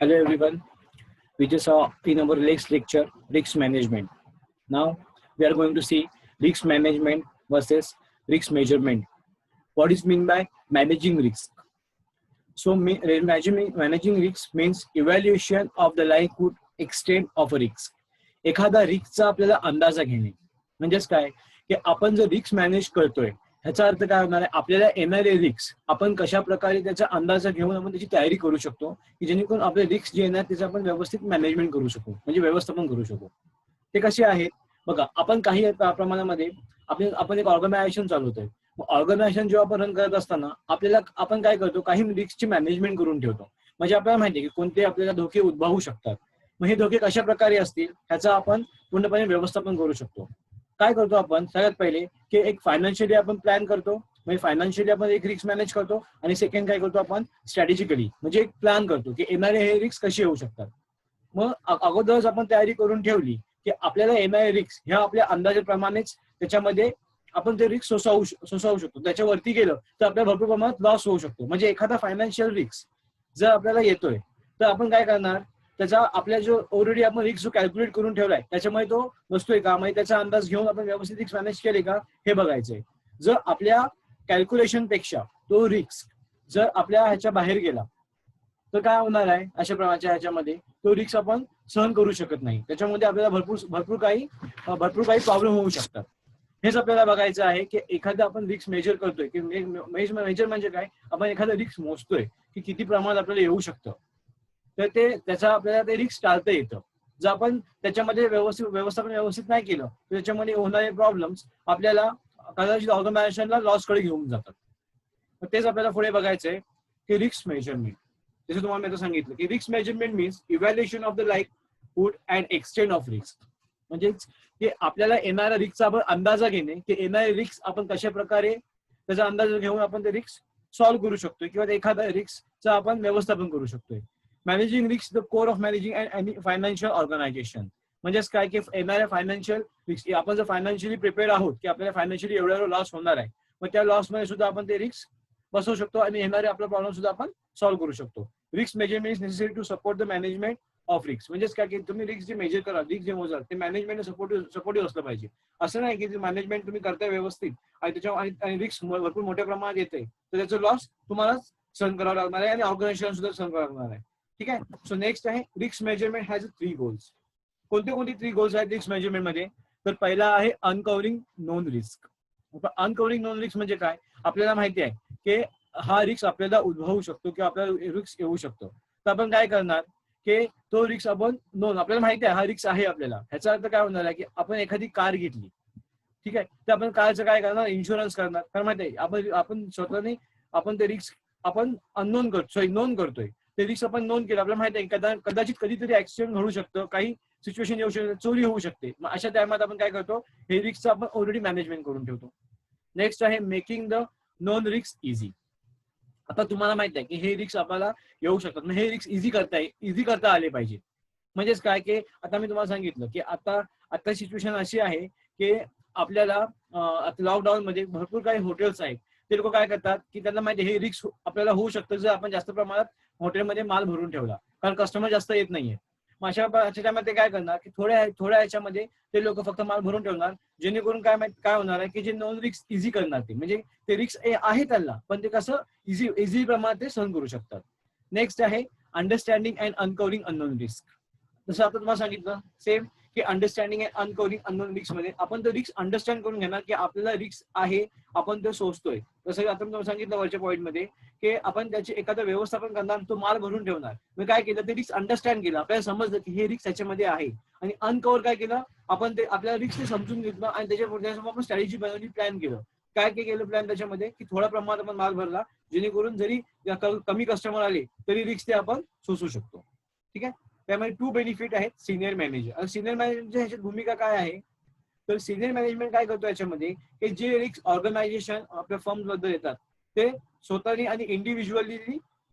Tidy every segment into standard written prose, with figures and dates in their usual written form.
Hello everyone. We just saw in our next lecture risk management. Now we are going to see risk management versus risk measurement. What is mean by managing risk? So managing risk means evaluation of the likelihood extent of a risk. एखादा रिस्कचा आपल्याला अंदाजा घेणे म्हणजेच काय की आपण जर रिस्क मॅनेज करतोय ह्याचा अर्थ काय होणार आहे आपल्याला येणारे रिस्क आपण कशा प्रकारे त्याचा अंदाजा घेऊन आपण त्याची तयारी करू शकतो की जेणेकरून आपले रिस्क जे येणार त्याचं आपण व्यवस्थित मॅनेजमेंट करू शकू म्हणजे व्यवस्थापन करू शकू. ते कसे आहेत बघा आपण काही प्रमाणामध्ये आपण एक ऑर्गनायझेशन चालवतोय. ऑर्गनायझेशन जेव्हा आपण रन करत असताना आपल्याला आपण काय करतो काही रिस्कची मॅनेजमेंट करून ठेवतो म्हणजे आपल्याला माहिती आहे की कोणते आपल्याला धोके उद्भवू शकतात. मग हे धोके कशा प्रकारे असतील ह्याचा आपण पूर्णपणे व्यवस्थापन करू शकतो. काय करतो आपण सगळ्यात पहिले की एक फायनान्शियली आपण प्लॅन करतो म्हणजे फायनान्शियली आपण एक रिस्क मॅनेज करतो आणि सेकंड काय करतो आपण स्ट्रॅटेजिकली म्हणजे एक प्लॅन करतो की येणारे हे रिस्क कसे येऊ शकतात. मग अगोदरच आपण तयारी करून ठेवली की आपल्याला येणारे रिस्क ह्या आपल्या अंदाजाप्रमाणेच त्याच्यामध्ये आपण ते रिस्क सोसावू शकतो. त्याच्यावरती गेलं तर आपल्याला भरपूर प्रमाणात लॉस होऊ शकतो. म्हणजे एखादा फायनान्शियल रिस्क जर आपल्याला येतोय तर आपण काय करणार त्याचा आपल्या जो ऑलरेडी आपण रिस्क जो कॅल्क्युलेट करून ठेवलाय त्याच्यामुळे तो बसतोय का म्हणजे त्याचा अंदाज घेऊन आपण व्यवस्थित रिस्क मॅनेज केले का हे बघायचंय. जर आपल्या कॅल्क्युलेशन पेक्षा तो रिस्क जर आपल्या ह्याच्या बाहेर गेला तर काय होणार आहे अशा प्रकारच्या ह्याच्यामध्ये तो रिस्क आपण सहन करू शकत नाही. त्याच्यामध्ये आपल्याला भरपूर काही प्रॉब्लेम होऊ शकतात. हेच आपल्याला बघायचं आहे की एखादा आपण रिस्क मेजर करतोय की मेजर म्हणजे काय आपण एखादा रिस्क मोजतोय की किती प्रमाणात आपल्याला येऊ शकतं तर त्याचा आपल्याला ते रिस्क टाळता येतं. जर आपण त्याच्यामध्ये व्यवस्थापन व्यवस्थित नाही केलं तर त्याच्यामध्ये होणारे प्रॉब्लेम्स आपल्याला कदाचित ऑर्गनायझेशनला लॉसकडे घेऊन जातात. तेच आपल्याला पुढे बघायचंय की रिस्क मेजरमेंट. जसं तुम्हाला मी सांगितलं की risk measurement means evaluation of the likelihood and extent of risk. म्हणजेच की आपल्याला येणाऱ्या रिस्कचा आपण अंदाजा घेणे की येणारे रिस्क आपण कशा प्रकारे त्याचा अंदाज घेऊन आपण ते रिस्क सॉल्व्ह करू शकतोय किंवा एखाद्या रिस्कचं आपण व्यवस्थापन करू शकतोय. Managing risk the core of managing and financial organisation. म्हणजेच काय की येणाऱ्या फायनान्शियल रिस्क आपण जर फायनान्शियली प्रिपेअर आहोत की आपल्याला फायनान्शियली एवढा लॉस होणार आहे मग त्या लॉसमध्ये सुद्धा आपण ते रिस्क बसवू शकतो आणि येणारे आपला प्रॉब्लेम सुद्धा आपण सॉल्व्ह करू शकतो. Risk measurement is necessary to support the management of risk. म्हणजेच काय की तुम्ही रिस्क जे मेजर करा रिस्क जे मोजाल ते मॅनेजमेंट सपोर्टिव्ह असलं पाहिजे. असं नाही की मॅनेजमेंट तुम्ही करताय व्यवस्थित आणि त्याच्या रिस्क भरपूर मोठ्या प्रमाणात येते तर त्याचं लॉस तुम्हालाच सहन करावं लागणार आहे आणि ऑर्गनायझेशन सुद्धा सहन करावं लागणार आहे. ठीक आहे. सो नेक्स्ट आहे रिस्क मेजरमेंट हॅज 3 गोल्स. कोणते 3 गोल्स आहेत रिस्क मेजरमेंट मध्ये तर पहिला आहे अनकव्हरिंग नोन रिस्क. अनकव्हरिंग नोन रिस्क म्हणजे काय आपल्याला माहिती आहे की हा रिस्क आपल्याला उद्भवू शकतो किंवा आपल्याला रिस्क येऊ शकतो. तर आपण काय करणार की तो रिस्क आपण आपल्याला माहिती आहे हा रिस्क आहे आपल्याला. ह्याचा अर्थ काय होणार आहे की आपण एखादी कार घेतली ठीक आहे तर आपण कारचं काय करणार इन्शुरन्स करणार. कारण माहिती आहे आपण स्वतःने आपण ते रिस्क आपण नोंद करतोय ते रिस्क आपण नोंद केलं. आपल्याला माहिती आहे कदाचित कधीतरी ऍक्सिडेंट घडू शकतं काही सिच्युएशन येऊ शकते चोरी होऊ शकते. मग अशा टायमात आपण काय करतो हे रिस्कचं आपण ऑलरेडी मॅनेजमेंट करून ठेवतो. नेक्स्ट आहे making the non risk easy. आता तुम्हाला माहित आहे की हे रिस्क आपल्याला येऊ शकतात हे रिस्क इझी करता आले पाहिजे. म्हणजेच काय की आता मी तुम्हाला सांगितलं की आता सिच्युएशन अशी आहे की आपल्याला लॉकडाऊन मध्ये भरपूर काही हॉटेल्स आहेत ते लोक काय करतात की त्यांना माहिती हे रिस्क आपल्याला होऊ शकतं जर आपण जास्त प्रमाणात हॉटेलमध्ये माल भरून ठेवला कारण कस्टमर जास्त येत नाहीये. मग अशा टायमात ते काय करणार की थोड्या ह्याच्यामध्ये ते लोक फक्त माल भरून ठेवणार जेणेकरून काय होणार आहे की जे नॉन रिस्क इझी करणार ते म्हणजे ते रिस्क आहे त्यांना पण ते कसं इझी प्रमाणात ते सहन करू शकतात. नेक्स्ट आहे अंडरस्टँडिंग अँड अनकव्हरिंग अननोन रिस्क. जसं आता तुम्हाला सांगितलं सेम की अंडरस्टँडिंग अँड अनकव्हरिंग अननोन रिस्क मध्ये आपण तो रिस्क अंडरस्टँड करून घेणार की आपल्याला रिस्क आहे आपण तो सोचतोय. जसं आता तुम्हाला सांगितलं वरच्या पॉईंट मध्ये की आपण त्याचे एखादं व्यवस्थापन करणार तो माल भरून ठेवणार. मग काय केलं ते रिस्क अंडरस्टँड केलं आपल्याला समजलं की हे रिस्क त्याच्यामध्ये आहे आणि अनकव्हर काय केलं आपण ते आपल्याला रिस्क समजून घेतलं आणि त्याच्यासमोर आपण स्ट्रॅटेजी बनवली प्लॅन केलं. काय केलं प्लॅन त्याच्यामध्ये की थोड्या प्रमाणात आपण माल भरला जेणेकरून जरी कमी कस्टमर आले तरी रिस्क ते आपण सोसू शकतो. ठीक आहे. त्यामध्ये 2 बेनिफिट आहेत सिनियर मॅनेजर. आणि सिनियर मॅनेजरची ह्याच्यात भूमिका काय आहे तर सिनियर मॅनेजमेंट काय करतो याच्यामध्ये की जे रिस्क ऑर्गनायझेशन आपल्या फर्म बद्दल येतात ते स्वतःनी आणि इंडिव्हिज्युअली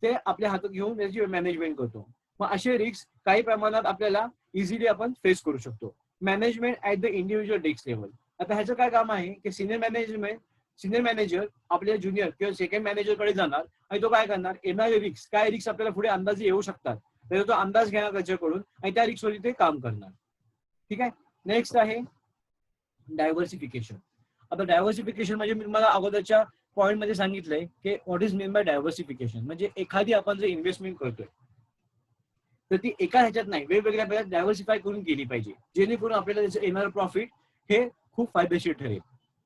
ते आपल्या हातात घेऊन त्याची मॅनेजमेंट करतो. मग असे रिस्क काही प्रमाणात आपल्याला इझिली आपण फेस करू शकतो. Management at the individual risk level. आता ह्याचं काय काम आहे की सिनियर मॅनेजर आपल्या ज्युनियर किंवा सेकंड मॅनेजरकडे जाणार आणि तो काय करणार येणारे रिस्क आपल्याला पुढे अंदाजे येऊ शकतात त्याचा तो अंदाज घेणार त्याच्याकडून आणि त्या रिस्कवरती ते काम करणार. ठीक आहे. नेक्स्ट आहे डायव्हर्सिफिकेशन. आता डायव्हर्सिफिकेशन म्हणजे मी तुम्हाला अगोदरच्या पॉईंट मध्ये सांगितलंय की what is mean by diversification. म्हणजे एखादी आपण जर इन्व्हेस्टमेंट करतोय तर ती एका ह्याच्यात नाही, वेगवेगळ्या प्रकारे डायव्हर्सिफाय करून गेली पाहिजे, जेणेकरून आपल्याला त्याचं येणारं प्रॉफिट हे खूप फायदेशीर ठरेल.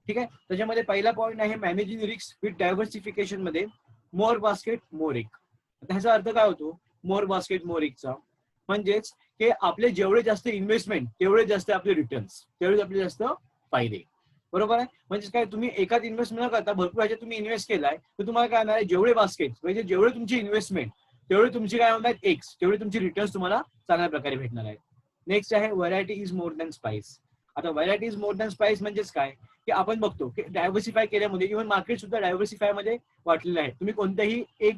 ठीक आहे. त्याच्यामध्ये पहिला पॉईंट आहे मॅनेजिंग रिस्क विथ डायव्हर्सिफिकेशन मध्ये मोर बास्केट मोर एक. ह्याचा अर्थ काय होतो मोर बास्केट मोर एकचा? म्हणजेच की आपले जेवढे जास्त इन्व्हेस्टमेंट तेवढे जास्त आपले रिटर्न्स, तेवढे आपले जास्त फायदे. बरोबर आहे. म्हणजे काय तुम्ही एकाच इन्व्हेस्टमेंट न करता भरपूर ह्याच्यात तुम्ही इन्व्हेस्ट केलाय तर तुम्हाला काय होणार आहे जेवढे बास्केट म्हणजे जेवढे तुमची इन्व्हेस्टमेंट तेवढे तुमची काय होणार आहेत एक्स, तेवढे तुमची रिटर्न्स तुम्हाला चांगल्या प्रकारे भेटणार आहेत. नेक्स्ट आहे variety is more than spice. आता variety is more than spice म्हणजेच काय की आपण बघतो की डायव्हर्सिफाय केल्यामध्ये इव्हन मार्केट सुद्धा डायव्हर्सिफाय मध्ये वाटलेलं आहे. तुम्ही कोणत्याही एक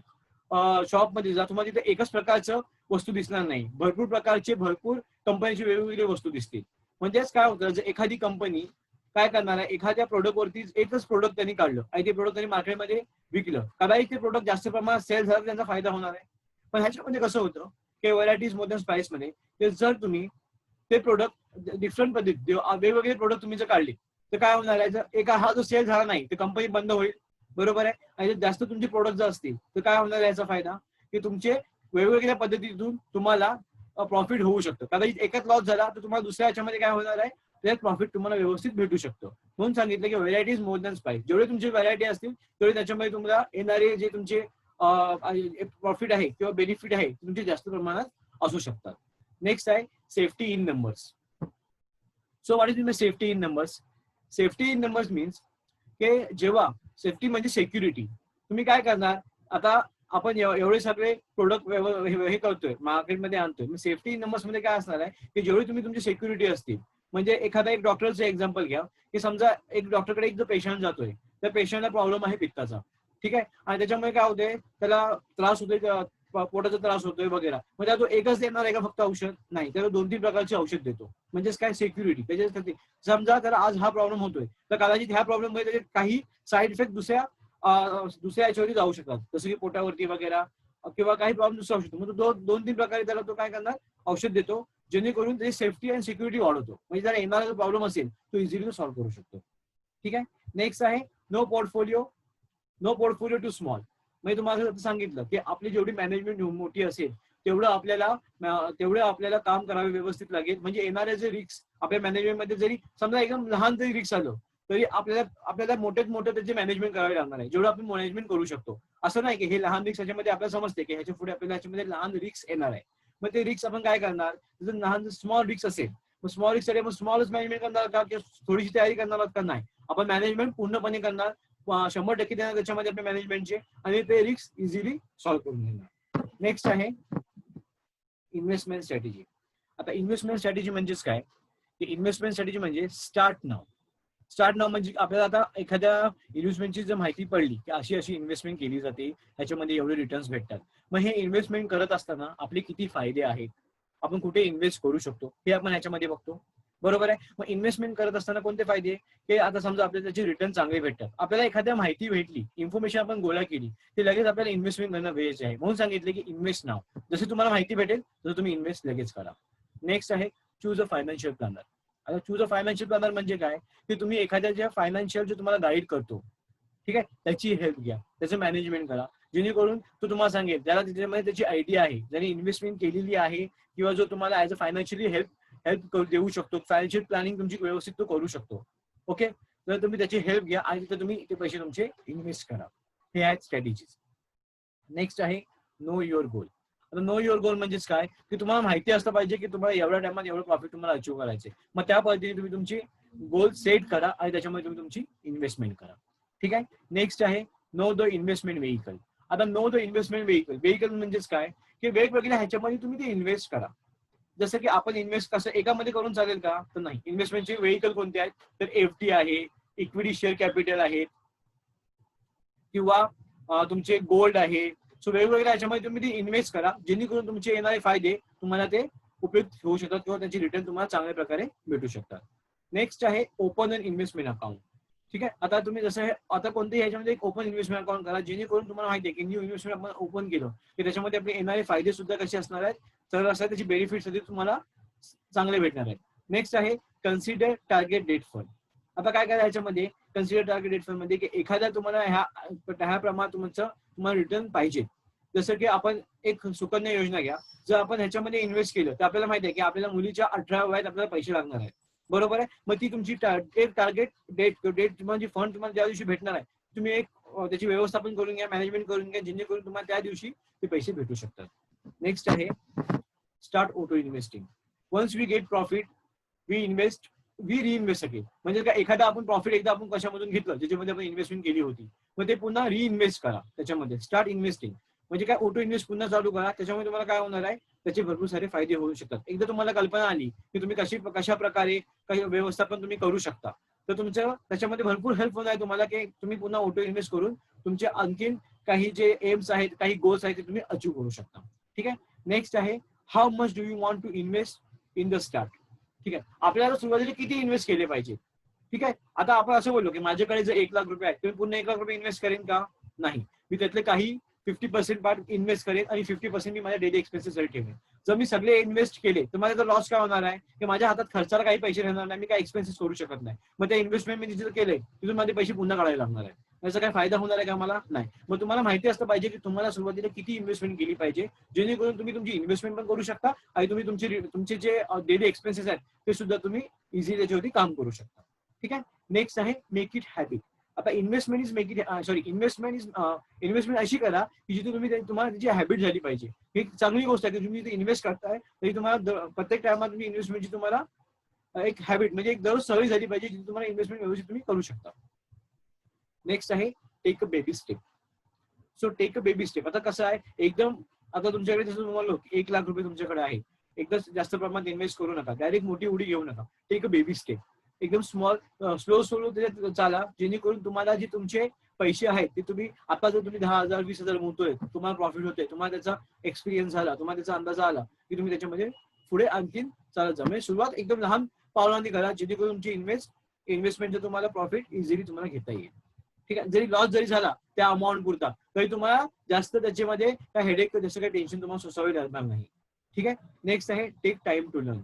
शॉपमध्ये जा तुम्हाला तिथे एकच प्रकारचं वस्तू दिसणार नाही, भरपूर प्रकारचे भरपूर कंपनीची वेगवेगळी वस्तू दिसतील. म्हणजेच काय होतं जर एखादी कंपनी काय करणार आहे एखाद्या प्रोडक्टवरती एकच प्रोडक्ट त्यांनी काढलं आणि ते प्रोडक्ट त्यांनी मार्केटमध्ये विकलं, कदाचित ते प्रोडक्ट जास्त प्रमाणात सेल झालं त्यांचा फायदा होणार आहे. पण ह्याच्यामध्ये कसं होतं की व्हरायटीज मोर दॅन स्पाइस मध्ये ते जर तुम्ही ते प्रोडक्ट डिफरंट पद्धती वेगवेगळे प्रोडक्ट तुम्ही जर काढले तर काय होणार आहे जर एका हा जो सेल झाला नाही तर कंपनी बंद होईल. बरोबर आहे. आणि जास्त तुमचे प्रोडक्ट जर असतील तर काय होणार आहे याचा फायदा की तुमचे वेगवेगळ्या पद्धतीतून तुम्हाला प्रॉफिट होऊ शकतं. कदाचित एकाच लॉस झाला तर तुम्हाला दुसऱ्या याच्यामध्ये काय होणार आहे त्यात प्रॉफिट तुम्हाला व्यवस्थित भेटू शकतं. म्हणून सांगितलं की variety is more than spice. जेवढे तुमची व्हरायटी असतील तेवढे त्याच्यामध्ये तुम्हाला येणारे जे तुमचे प्रॉफिट आहे किंवा बेनिफिट आहे तुमचे जास्त प्रमाणात असू शकतात. नेक्स्ट आहे safety in numbers. So what is mean safety in numbers? Safety in numbers means की जेव्हा सेफ्टी म्हणजे सिक्युरिटी. तुम्ही काय करणार आता आपण एवढे सगळे प्रोडक्ट हे करतोय मार्केटमध्ये आणतोय, सेफ्टी इन नंबर्स मध्ये काय असणार आहे की जेवढी तुम्ही तुमची सिक्युरिटी असतील. म्हणजे एखादा एक डॉक्टरचं एक्झाम्पल घ्या की समजा एक डॉक्टरकडे एक जो पेशंट जातोय त्या पेशंटला प्रॉब्लेम आहे पित्ताचा. ठीक आहे. आणि त्याच्यामुळे काय होतंय त्याला त्रास होतोय, पोटाचा त्रास होतोय वगैरे. म्हणजे तो एकच देणार आहे का फक्त औषध? नाही, त्याला 2-3 प्रकारचे औषध देतो. म्हणजेच काय सिक्युरिटी. त्याच्यासाठी समजा त्याला आज हा प्रॉब्लेम होतोय तर कदाचित ह्या प्रॉब्लेम मध्ये त्याचे काही साईड इफेक्ट दुसऱ्या याच्यावरती जाऊ शकतात, जसं की पोटावरती वगैरे किंवा काही प्रॉब्लेम दुसरा असू शकतो. मग तो 2-3 प्रकारे त्याला तो काय करणार औषध देतो जेणेकरून त्याची सेफ्टी आणि सिक्युरिटी वाढवतो. म्हणजे जर येणारा जो प्रॉब्लेम असेल तो इझिली सॉल्व्ह करू शकतो. ठीक आहे. नेक्स्ट आहे नो पोर्टफोलिओ टू स्मॉल. म्हणजे तुम्हाला सांगितलं की आपली जेवढी मॅनेजमेंट मोठी असेल तेवढं आपल्याला काम करावे व्यवस्थित लागेल. म्हणजे येणारे जे रिस्क आपल्या मॅनेजमेंटमध्ये जरी समजा एकदम लहान जरी रिस्क आलं तरी आपल्याला मोठ्यात मोठं त्याची मॅनेजमेंट करावी लागणार आहे, जेवढं आपण मॅनेजमेंट करू शकतो. असं नाही की हे लहान रिस्क ह्याच्यामध्ये आपल्याला समजते की ह्याच्या पुढे आपल्याला ह्याच्यामध्ये लहान रिस्क येणार आहे. मग ते रिस्क आपण काय करणार जर लहान स्मॉल रिस्क असेल मग स्मॉल रिस्क साठी मग स्मॉलच मॅनेजमेंट करणार का किंवा थोडीशी तयारी करणार का? नाही, आपण मॅनेजमेंट पूर्णपणे करणार, 100% देणार त्याच्यामध्ये आपल्या मॅनेजमेंटचे आणि ते रिस्क इझिली सॉल्व्ह करून घेणार. नेक्स्ट आहे इन्व्हेस्टमेंट स्ट्रॅटेजी. आता इन्व्हेस्टमेंट स्ट्रॅटेजी म्हणजेच काय की इन्व्हेस्टमेंट स्ट्रॅटेजी म्हणजे स्टार्ट नाव म्हणजे आपल्याला आता एखाद्या इन्व्हेस्टमेंटची जर माहिती पडली की अशी अशी इन्व्हेस्टमेंट केली जाते ह्याच्यामध्ये एवढे रिटर्न्स भेटतात. मग हे इन्व्हेस्टमेंट करत असताना आपले किती फायदे आहेत, आपण कुठे इन्व्हेस्ट करू शकतो हे आपण ह्याच्यामध्ये बघतो. बरोबर आहे. मग इन्व्हेस्टमेंट करत असताना कोणते फायदे की आता समजा आपल्याला त्याचे रिटर्न चांगले भेटतात, आपल्याला एखाद्या माहिती भेटली, इन्फॉर्मेशन आपण गोळा केली ते लगेच आपल्याला इन्व्हेस्टमेंट करणं गरजेचे आहे. म्हणून सांगितले की इन्व्हेस्ट नाव. जसे तुम्हाला माहिती भेटेल तसं तुम्ही इन्व्हेस्ट लगेच करा. नेक्स्ट आहे चूज अ फायनान्शियल प्लॅनर. आता चूज अ फायनान्शियल प्लॅनर म्हणजे काय की तुम्ही एखाद्या ज्या फायनान्शियल जे तुम्हाला गाईड करतो ठीक आहे त्याची हेल्प घ्या, त्याचं मॅनेजमेंट करा, जेणेकरून तो तुम्हाला सांगेल ज्याला त्याच्यामध्ये त्याची आयडिया आहे, ज्याने इन्व्हेस्टमेंट केलेली आहे किंवा जो तुम्हाला ऍज अ फायनान्शियली हेल्प देऊ शकतो, फायनान्शियल प्लॅनिंग तुमची व्यवस्थित तो करू शकतो. ओके. तर तुम्ही त्याची हेल्प घ्या आणि तिथे तुम्ही ते पैसे तुमचे इन्व्हेस्ट करा. हे आहेत स्ट्रॅटेजीज. नेक्स्ट आहे नो युअर गोल. आता नो युअर गोल म्हणजेच काय की तुम्हाला माहिती असलं पाहिजे की तुम्हाला एवढ्या टाइमात एवढं प्रॉफिट तुम्हाला अचीव्ह करायचे. मग त्या पद्धतीने तुम्ही तुमची गोल सेट करा आणि त्याच्यामध्ये तुम्ही तुमची इन्व्हेस्टमेंट करा. ठीक आहे. नेक्स्ट आहे नो द इन्व्हेस्टमेंट व्हेइकल. आता नो द इन्व्हेस्टमेंट व्हेइकल म्हणजेच काय की वेगवेगळ्या ह्याच्यामध्ये तुम्ही ते इन्व्हेस्ट करा. जसं की आपण इन्व्हेस्ट कसं एकामध्ये करून चालेल का? तर नाही. इन्व्हेस्टमेंटचे व्हेइकल कोणते आहेत तर एफडी आहे, इक्विटी शेअर कॅपिटल आहे किंवा तुमचे गोल्ड आहे. सो वेगवेगळ्या ह्याच्यामध्ये तुम्ही ते इन्व्हेस्ट करा जेणेकरून तुमचे येणारे फायदे तुम्हाला ते उपयुक्त होऊ शकतात किंवा त्याची रिटर्न तुम्हाला चांगल्या प्रकारे भेटू शकतात. नेक्स्ट आहे ओपन अन इन्व्हेस्टमेंट अकाउंट. ठीक आहे. आता तुम्ही जसं आता कोणत्याही ह्याच्यामध्ये एक ओपन इन्व्हेस्टमेंट अकाउंट करा जेणेकरून तुम्हाला माहिती आहे की न्यू इन्व्हेस्टमेंट आपण ओपन केलं की त्याच्यामध्ये आपले येणारे फायदे सुद्धा कसे असणार आहेत सरळ असतात त्याची बेनिफिट्स तुम्हाला चांगले भेटणार आहेत. नेक्स्ट आहे कन्सिडर टार्गेट डेट फंड. आता काय करायचं याच्यामध्ये कन्सिडर टार्गेट डेट फंड मध्ये की एखाद्या तुम्हाला ह्या प्रमाणात तुम्हाला रिटर्न पाहिजे. जसं की आपण एक सुकन्या योजना घ्या, जर आपण ह्याच्यामध्ये इन्व्हेस्ट केलं तर आपल्याला माहिती आहे की आपल्याला मुलीच्या 18 वयात आपल्याला पैसे लागणार आहेत, बरोबर आहे. मग ती तुमची टार्गेट डेट म्हणजे फंड तुम्हाला ज्या दिवशी भेटणार आहे तुम्ही एक त्याची व्यवस्थापन करून घ्या, मॅनेजमेंट करून घ्या, जेणेकरून तुम्हाला त्या दिवशी ते पैसे भेटू शकतात. नेक्स्ट आहे start auto investing. Once we get profit we reinvest again. म्हणजे काय एखादा आपण प्रॉफिट एकदा आपण कशामधून घेतलं ज्याच्यामध्ये आपण इन्व्हेस्टमेंट केली होती, मग ते पुन्हा रिइन्व्हेस्ट करा त्याच्यामध्ये. स्टार्ट इन्व्हेस्टिंग म्हणजे काय ऑटो इन्व्हेस्ट पुन्हा चालू करा. त्याच्यामध्ये तुम्हाला काय होणार आहे त्याचे भरपूर सारे फायदे होऊ शकतात. एकदा तुम्हाला कल्पना आली की तुम्ही कशा प्रकारे काही व्यवस्थापन तुम्ही करू शकता, तर तुमचं त्याच्यामध्ये भरपूर हेल्प होणार आहे तुम्हाला की तुम्ही पुन्हा ऑटो इन्व्हेस्ट करून तुमचे आणखीन काही जे एम्स आहेत, काही गोल्स आहेत ते तुम्ही अचीव करू शकता. ठीक आहे. नेक्स्ट आहे how much do you want to invest in the start. ठीक आहे. आपल्याला सुरुवातीला किती इन्व्हेस्ट केले पाहिजे. ठीक आहे. आता आपण असं बोललो की माझ्याकडे जर 1 लाख रुपये आहेत, तुम्ही पुन्हा 1 लाख रुपये इन्व्हेस्ट करेन का? नाही. मी त्यातले काही 50% पार्ट इन्व्हेस्ट करेन आणि 50% मी माझ्या डेली एक्सपेन्सेससाठी ठेवेन. जर मी सगळे इन्व्हेस्ट केले तर माझा लॉस काय होणार आहे की माझ्या हातात खर्चाला काही पैसे राहणार नाही, मी काही एक्सपेन्सेस करू शकत नाही. मग त्या इन्व्हेस्टमेंट मी जिथे केले तिथून माझे पैसे पुन्हा काढायला लागणार आहे. याचा काय फायदा होणार आहे का मला? नाही. मग तुम्हाला माहिती असतं पाहिजे की तुम्हाला सुरुवातीला किती इन्व्हेस्टमेंट केली पाहिजे, जेणेकरून तुम्ही तुमची इन्व्हेस्टमेंट पण करू शकता आणि तुम्ही तुमचे जे डेली एक्सपेन्सेस आहेत ते सुद्धा तुम्ही इझिली त्याच्यावरती काम करू शकता. ठीक आहे. नेक्स्ट आहे मेक इट हॅबिट. आता इन्व्हेस्टमेंट अशी करा की जिथे तुम्हाला त्याची हॅबिट झाली पाहिजे. ही चांगली गोष्ट आहे की तुम्ही इन्व्हेस्ट करताय तरी तुम्हाला प्रत्येक टायमात तुम्ही इन्व्हेस्टमेंटची तुम्हाला एक हॅबिट म्हणजे एक दररोज सवय झाली पाहिजे जिथे तुम्हाला इन्व्हेस्टमेंट व्यवस्थित तुम्ही करू शकता. नेक्स्ट आहे take a baby step. So take a baby step. आता कसं आहे एकदम आता तुमच्याकडे जसं तुम्हाला 1 लाख रुपये तुमच्याकडे आहे, एकदा जास्त प्रमाणात इन्व्हेस्ट करू नका, डायरेक्ट मोठी उडी घेऊ नका. Take a baby step. एकदम स्लो त्याच्यात चाला, जेणेकरून तुम्हाला जे तुमचे पैसे आहेत ते तुम्ही आता जर तुम्ही 10,000 20,000 मोजतोय, तुम्हाला प्रॉफिट होतोय, तुम्हाला त्याचा एक्सपिरियन्स झाला, तुम्हाला त्याचा अंदाज आला की तुम्ही त्याच्यामध्ये पुढे आणखीन चालत जा. म्हणजे सुरुवात एकदम लहान पावलांनी करा, जेणेकरून तुमची इन्व्हेस्टमेंटचं तुम्हाला प्रॉफिट इझिली तुम्हाला घेता येईल. ठीक आहे. जरी लॉस जरी झाला त्या अमाऊंट पुरता तरी तुम्हाला जास्त त्याच्यामध्ये काय हेडेक जसं काही टेन्शन तुम्हाला सोसावे लागणार नाही. ठीक आहे. नेक्स्ट आहे टेक टाइम टू लर्न.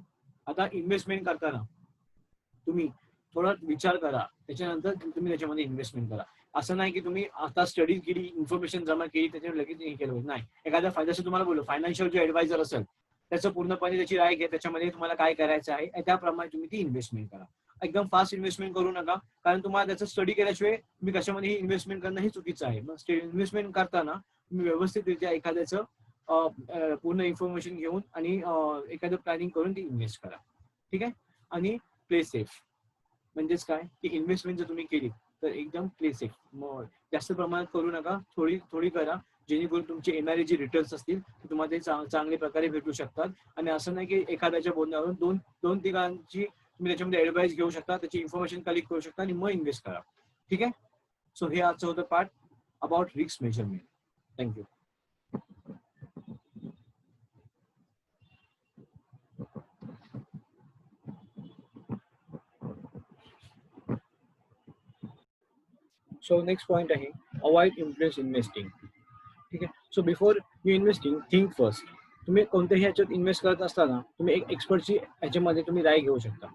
आता इन्व्हेस्टमेंट करताना तुम्ही थोडा विचार करा, त्याच्यानंतर तुम्ही त्याच्यामध्ये इन्व्हेस्टमेंट करा. असं नाही की तुम्ही आता स्टडी केली, इन्फॉर्मेशन जमा केली, त्याच्यावर लगेच हे केलं नाही. एखादा जसं तुम्हाला बोललो फायनान्शियल जे ऍडवायझर असेल त्याचं पूर्णपणे त्याची राय घ्या, त्याच्यामध्ये तुम्हाला काय करायचं आहे त्याप्रमाणे तुम्ही ती इन्व्हेस्टमेंट करा. एकदम फास्ट इन्व्हेस्टमेंट करू नका, कारण तुम्हाला त्याचं स्टडी केल्याशिवाय तुम्ही कशामध्ये इन्व्हेस्टमेंट करणं हे चुकीचं आहे. मग इन्व्हेस्टमेंट करताना तुम्ही व्यवस्थितरित्या एखाद्याचं पूर्ण इन्फॉर्मेशन घेऊन आणि एखादं प्लॅनिंग करून ती इन्व्हेस्ट करा. ठीक आहे. आणि प्ले सेफ म्हणजेच काय की इन्व्हेस्टमेंट जर तुम्ही केली तर एकदम प्ले सेफ. मग जास्त प्रमाणात करू नका, थोडी करा, जेणेकरून तुमचे येणारे जे रिटर्न्स असतील ते तुम्हाला ते चांगल्या प्रकारे भेटू शकतात. आणि असं नाही की एखाद्याच्या बोलण्यावरून दोन ठिकाणची तुम्ही त्याच्यामध्ये ऍडवाइस घेऊ शकता, त्याची इन्फॉर्मेशन कलेक्ट करू शकता आणि मग इन्व्हेस्ट करा. ठीक आहे. सो हे आजचं होतं part about risk measurement. Thank you. So next point आहे अवॉइड इन्फ्लुएन्स इन्व्हेस्टिंग. ठीक आहे. So before you investing think first. तुम्ही कोणत्याही ह्याच्यात इन्व्हेस्ट करत असताना तुम्ही एक एक्सपर्टची ह्याच्यामध्ये तुम्ही राय घेऊ शकता,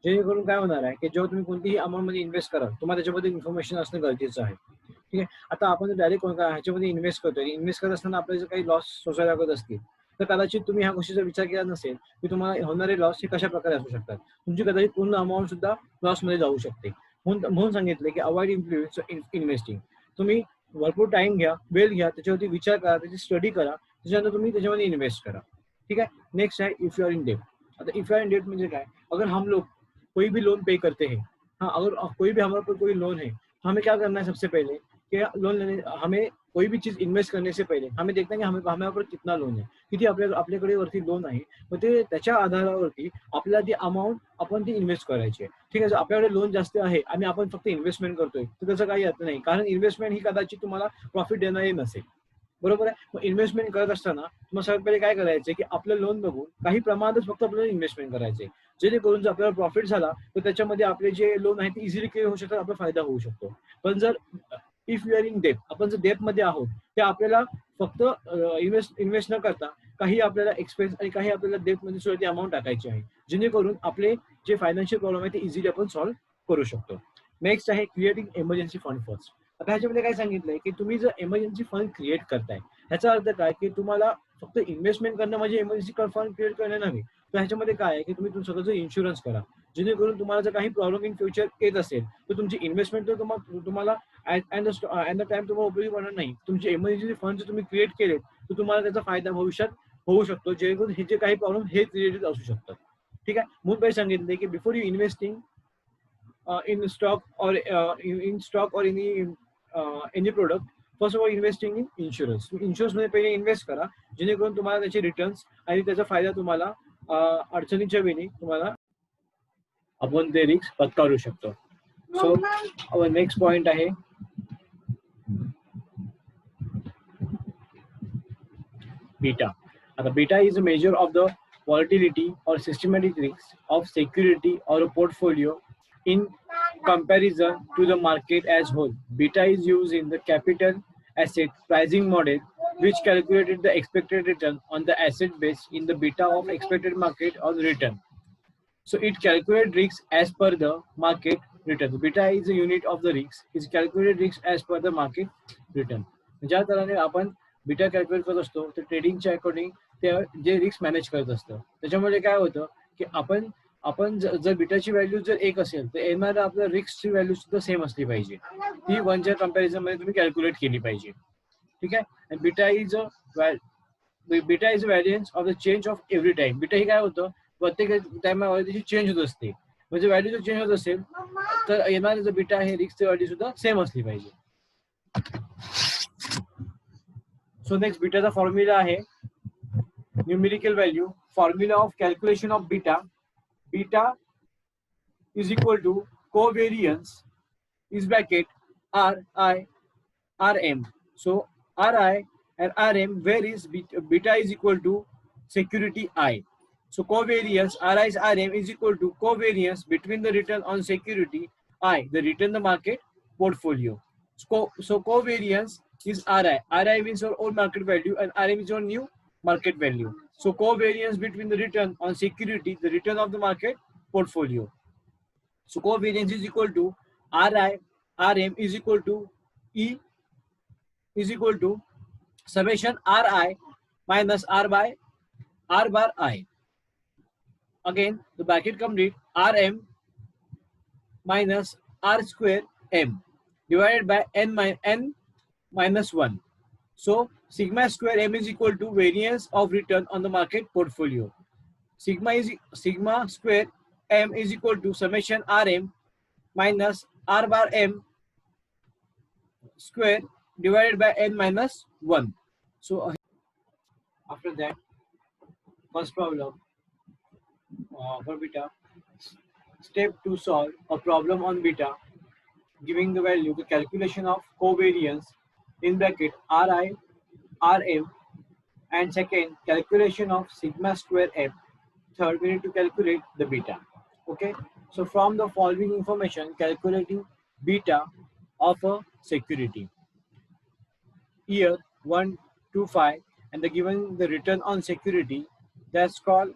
जेणेकरून काय होणार आहे की जेव्हा तुम्ही कोणतीही अमाऊंटमध्ये इन्व्हेस्ट कराल तुम्हाला त्याच्यामध्ये इन्फॉर्मेशन असणं गरजेचं आहे. ठीक आहे. आता आपण डायरेक्ट ह्याच्यामध्ये इन्व्हेस्ट करतोय, इन्व्हेस्ट करत असताना आपल्याला जर काही लॉस सोसायला लागत असतील तर कदाचित तुम्ही ह्या गोष्टीचा विचार केला नसेल की तुम्हाला होणारे लॉस हे कशा प्रकारे असू शकतात. तुमची कदाचित पूर्ण अमाऊंट सुद्धा लॉसमध्ये जाऊ शकते. म्हणून सांगितले की अवॉइड इन्फ्लुएन्स इन्व्हेस्टिंग. तुम्ही भरपूर टाइम घ्या, वेळ घ्या, त्याच्यावरती विचार करा, त्याची स्टडी करा, त्याच्यानंतर तुम्ही त्याच्यामध्ये इन्व्हेस्ट करा. ठीक है. नेक्स्ट है if you are in debt. आता if you are in debt म्हणजे काय, अगर हम लोग कोई भी लोन पे करते हैं, हाँ अगर कोई भी हमारे ऊपर कोई लोन है तो हमें क्या करना है सबसे पहले कि लोन लेने हमें कोई भी चीज इन्व्हेस्ट करने से पहिले हमें देखना है की हमारे कितना लोन आहे, किती आपल्याकडे वरती लोन आहे, मग ते त्याच्या आधारावरती आपल्याला ती अमाऊंट आपण ती इन्व्हेस्ट करायची आहे. ठीक आहे. जर आपल्याकडे लोन जास्त आहे आणि आपण फक्त इन्व्हेस्टमेंट करतोय तर त्याचं काही अर्थ नाही, कारण इन्व्हेस्टमेंट ही कदाचित तुम्हाला प्रॉफिट देणारी नसेल. बरोबर आहे. मग इन्व्हेस्टमेंट करत असताना तुम्हाला सगळ्यात पहिले काय करायचं की आपलं लोन बघून काही प्रमाणातच फक्त आपल्याला इन्व्हेस्टमेंट करायचे, जेणेकरून जर आपल्याला प्रॉफिट झाला तर त्याच्यामध्ये आपले जे लोन आहे ते इझिली क्लिअर होऊ शकतात, आपला फायदा होऊ शकतो. पण जर इफ यू आर इन डेप, आपण जर डेप मध्ये आहोत ते आपल्याला फक्त इन्व्हेस्ट न करता काही आपल्याला एक्सपेन्स आणि काही आपल्याला डेट मध्ये सुद्धा ती अमाऊंट टाकायची आहे, जेणेकरून आपले जे फायनान्शियल प्रॉब्लेम आहे ते इझिली आपण सॉल्व्ह करू शकतो. नेक्स्ट आहे क्रिएटिंग एमर्जन्सी फंड फर्स्ट. आता ह्याच्यामध्ये काय सांगितलंय की तुम्ही जर एमर्जन्सी फंड क्रिएट करताय, ह्याचा अर्थ काय की तुम्हाला फक्त इन्व्हेस्टमेंट करणं म्हणजे एमर्जन्सी फंड क्रिएट करणं नाही. तर ह्याच्यामध्ये काय आहे की तुम्ही स्वतःचं इन्शुरन्स करा, जेणेकरून तुम्हाला जर काही प्रॉब्लेम इन फ्युचर येत असेल तर तुमची इन्व्हेस्टमेंट तर तुम्हाला ॲट द टाइम तुम्हाला उपयोगी पडणार नाही. तुमचे एमर्जन्सी फंड जर तुम्ही क्रिएट केले तर तुम्हाला त्याचा फायदा भविष्यात होऊ शकतो, जेणेकरून हे जे काही प्रॉब्लेम हे रिलेटेड असू शकतात. ठीक आहे. म्हणून पहिले सांगितले की before you investing in stock or in stock or any product, first of all investing in insurance. Insurance मध्ये पहिले इन्व्हेस्ट करा, जेणेकरून तुम्हाला त्याचे रिटर्न्स आणि त्याचा फायदा तुम्हाला अडचणीच्या वेळी तुम्हाला आपण ते रिस्क पत्करू शकतो. सो अवर नेक्स्ट पॉइंट आहे बीटा. आता beta is a measure of the volatility or systematic risks of security or a portfolio in comparison to the market as whole. Beta is used in the capital asset pricing model, which calculated the expected return on the asset base in the beta of expected market or return. So it calculates risks as per the market return. Beta is a unit of the risk. It calculated risks as per the market return. ज्या तऱ्हेने आपण beta calculate करत असतो तर ट्रेडिंगच्या according ते जे risk manage करत असतं. त्याच्यामुळे काय होतं की आपण जर बीटाची व्हॅल्यू जर 1 असेल तर येणारा आपल्या रिस्कची व्हॅल्यू सुद्धा सेम असली पाहिजे. ती 1च्या कंपॅरिझन मध्ये तुम्ही कॅल्क्युलेट केली पाहिजे. ठीक आहे. आणि beta is a variance of the change of every time. Beta ही काय होतं, प्रत्येक टाइमला त्याची चेंज होत असते. म्हणजे व्हॅल्यू जर चेंज होत असेल तर येणारे जो बीटा आहे रिस्कची व्हॅल्यू सुद्धा सेम असली पाहिजे. सो नेक्स्ट बीटाचा फॉर्म्युला आहे numerical value. Formula of calculation of beta. Beta is equal to covariance is bracket RI RM. So RI and RM, where is beta is equal to security I. So covariance RI is RM is equal to covariance between the return on security I, the return the market portfolio. So covariance is RI. RI means your old market value and RM is your new market value. So covariance between the return on security, the return of the market portfolio. So covariance is equal to RI RM is equal to E is equal to summation RI minus R by R bar I. Again the bracket complete RM minus R square M divided by N minus 1. So sigma square M is equal to variance of return on the market portfolio. Sigma square M is equal to summation RM minus R bar M square divided by N minus 1. So after that, first problem for beta. Step to solve a problem on beta, giving the value, the calculation of covariance in bracket RI, RM, and second calculation of sigma square M. Third, we need to calculate the beta. Okay. So from the following information, calculating beta of a security. Year 125 and the given the return on security, that's called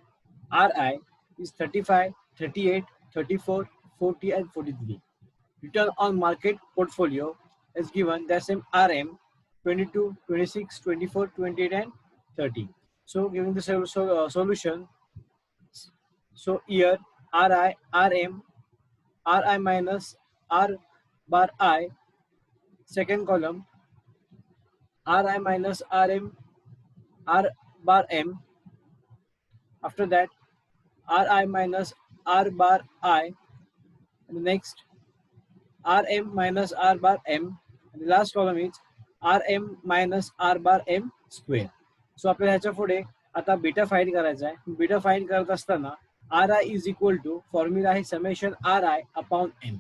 RI, is 35, 38, 34, 40 and 43. Return on market portfolio is given, that's in RM 22, 26, 24, 28 and 30. So giving the solution, so here RI, RM, RI minus R bar I, second column RI minus RM, R bar M. After that, RI minus R bar I. And the next, RM minus R bar M. And the last column is RM minus R bar M square. So आपल्याला ह्याच्या पुढे आता beta find करायचा आहे. Beta find करत असताना RI is equal to formula आहे summation RI upon M.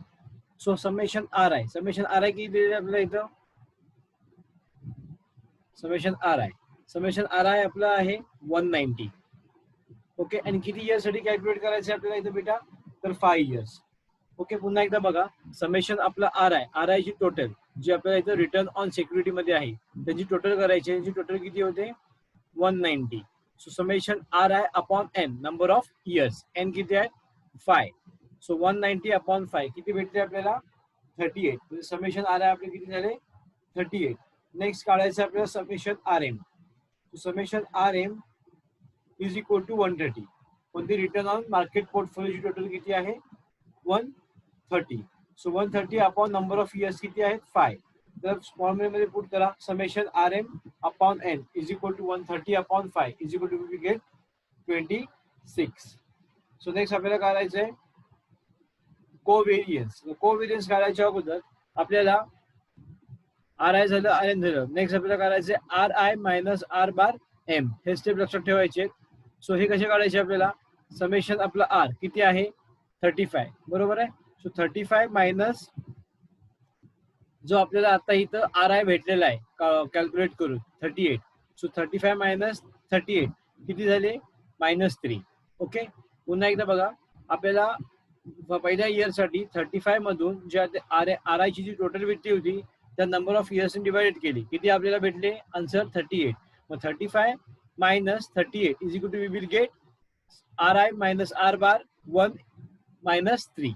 So summation RI किती दिलेलं आपल्याला इथं, समेशन RI आपला आहे 190. ओके. आणि किती इयर्स साठी कॅल्क्युलेट करायचं आपल्याला इथं बेटा, तर 5 इयर्स. ओके. पुन्हा एकदा बघा, समेशन आपला RI ची टोटल जी आपल्याला इथं रिटर्न ऑन सिक्युरिटी मध्ये आहे त्याची टोटल करायची आहे. टोटल किती होते 190. So summation R I upon N number of years. N किती आहे 5. सो 190 अपॉन 5 किती भेटते आपल्याला 38. म्हणजे समेशन आर आय आपले किती झाले 38. नेक्स्ट काढायचं आपल्याला summation R M. Summation R M is equal to 130. कोणती रिटर्न ऑन मार्केट पोर्टफोलिओची टोटल किती आहे 130. So 130 upon number of years किती आहेत 5. तर फॉर्म्युला मध्ये पुट करा summation R M upon N is equal to 130 upon 5 is equal to we get 26. So next आपल्याला काढायचं आहे कोव्हेरियन्स. कोव्हेरियन्स काढायच्या अगोदर आपल्याला आर आय झालं आर एन झालं. नेक्स्ट आपल्याला काढायचं R I minus R bar M. हे स्टेप लक्षात ठेवायचे. सो हे कसे काढायचे आपल्याला समेशन आपला आर किती आहे 35 बरोबर आहे. सो 35 मायनस जो आपल्याला आता इथं आर आय भेटलेला आहे कॅल्क्युलेट करून 38. सो 35 मायनस 38 किती झाले -3. ओके. पुन्हा एकदा बघा आपल्याला पहिल्या इयर साठी 35 मधून जे आर आय ची जी टोटल विट्टी होती त्या नंबर ऑफ इयर्स डिवाइडेड केली किती आपल्याला भेटले आन्सर 38. मग 35 minus 38 is equal to we will get R I minus R bar 1 minus 3.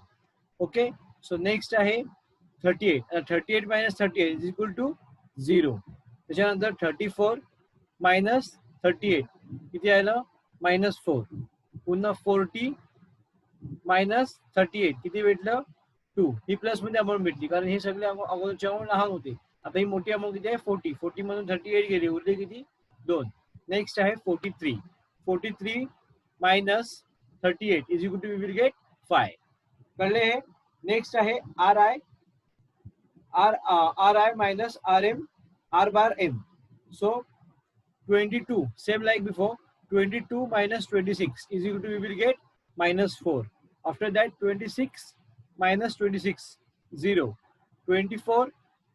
Okay. So next आहे 38. 38 मायनस 38 इज इक्वल टू 0. त्याच्यानंतर 34 मायनस 38 किती आलं -4. पुन्हा 40 मायनस 38 किती भेटलं 2. ही प्लस मध्ये अमाऊंट भेटली कारण हे सगळे अगोदरच्या अमाऊंट लहान होते. आता ही मोठी अमाऊंट किती आहे 40. 40 मधून 38 गेले उरले किती 2. नेक्स्ट आहे 43. 43 minus 38 is equal to we will get 5. कळले हे. नेक्स्ट आहे R I minus R M R bar M. So 22 same like before 22 minus 26 is equal to we will get -4. After that 26 minus 26 0. 24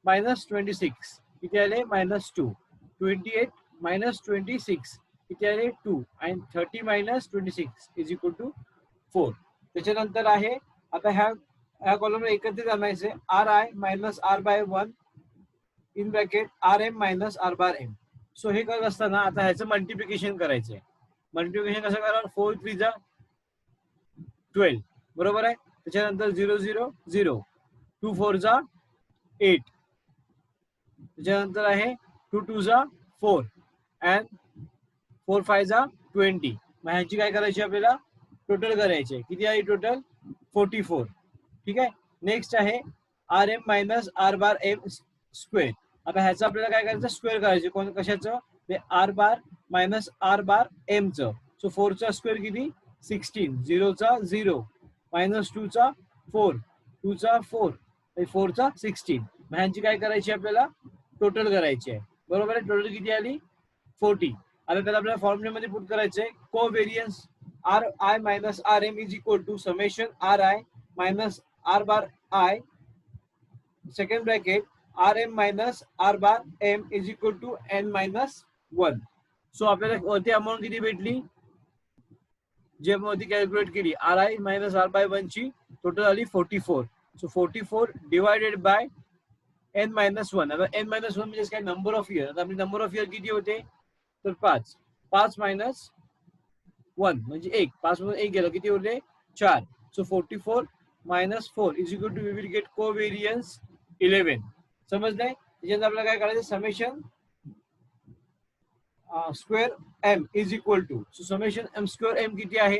minus 26 किती आले -2. 28 minus 26 किती आले 2 and 30 minus 26 is equal to 4. त्याच्यानंतर आहे आता ह्या कॉलमला एकत्रित आणायचे R I minus R by 1 in bracket R M minus R bar M. So हे करत असताना आता ह्याचं मल्टिप्लिकेशन करायचंय. मल्टिप्लिकेशन कसं करा 4 3 जा 12 बरोबर आहे. त्याच्यानंतर 0 0 0 2 4 जा 8. त्याच्यानंतर आहे 2 2 जा 4 अँड 4 5 जा 20. मग ह्याची काय करायची आपल्याला टोटल करायची किती आहे टोटल 44. ठीक आहे. नेक्स्ट आहे R M minus R bar M square. आता ह्याचं आपल्याला काय करायचं स्क्वेअर करायचे कोण कशाचं ते R bar minus R bar M चं. सो 4 चा स्क्वेअर किती 16. 0 चा 0 -2 चा 4 2 चा 4 4 चा 16. ह्यांची काय करायची आपल्याला टोटल करायची आहे बरोबर आहे. टोटल किती आली 40. आता त्याला आपल्याला फॉर्म्युलेमध्ये पुट करायचंय covariance R I minus R M is equal to summation R I minus R bar I second bracket R M minus R bar M is equal to N minus 1. So आपल्याला वरती amount किती भेटली जे वरती calculate केली R I minus R by 1 ची total आली 44. So 44 divided by N minus 1. आता एन मायनस 1 म्हणजे काय नंबर ऑफ इयर. आता आपली नंबर ऑफ इयर किती होते तर 5. 5 मायनस 1 म्हणजे 1. 5 मधून 1 गेलं किती उरले 4. So 44 minus 4 is equal to we will get covariance 11. समजलंय. त्याच्यानंतर आपल्याला काय करायचं summation square M is equal to so summation M square M किती आहे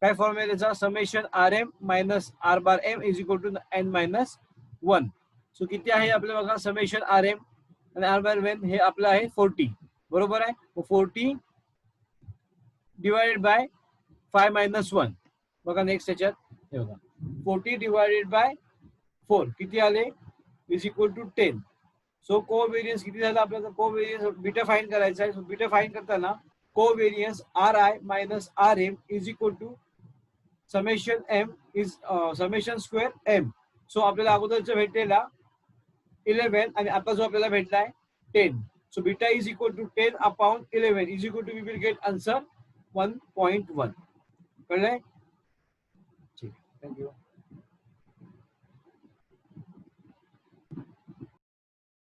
काय फॉर्म आहे त्याचा summation R M minus R bar M is equal to N minus 1. So किती आहे आपल्याला बघा समेशन आर एम आणि आर बार एम हे आपलं आहे 40 बरोबर आहे. 40 डिवायडेड बाय 5 मायनस 1 बघा नेक्स्ट त्याच्यात हे बघा 40 डिवायडेड बाय 4 किती आले इज इक्वल टू 10. सो कोव्हेरियन्स किती झाला आपल्याला कोव्हेरियन्स बीटा फाइंड करायचा आहे. सो बीटा फाइंड करताना covariance R I minus R M is equal to summation M is summation square M. So आपल्याला अगोदरचा भेटलेला 11 आणि आता जो आपल्याला भेटलाय 10. So beta is equal to 10 upon 11 is equal to we will get answer 1.1. कळलंय. ठीक थँक्यू.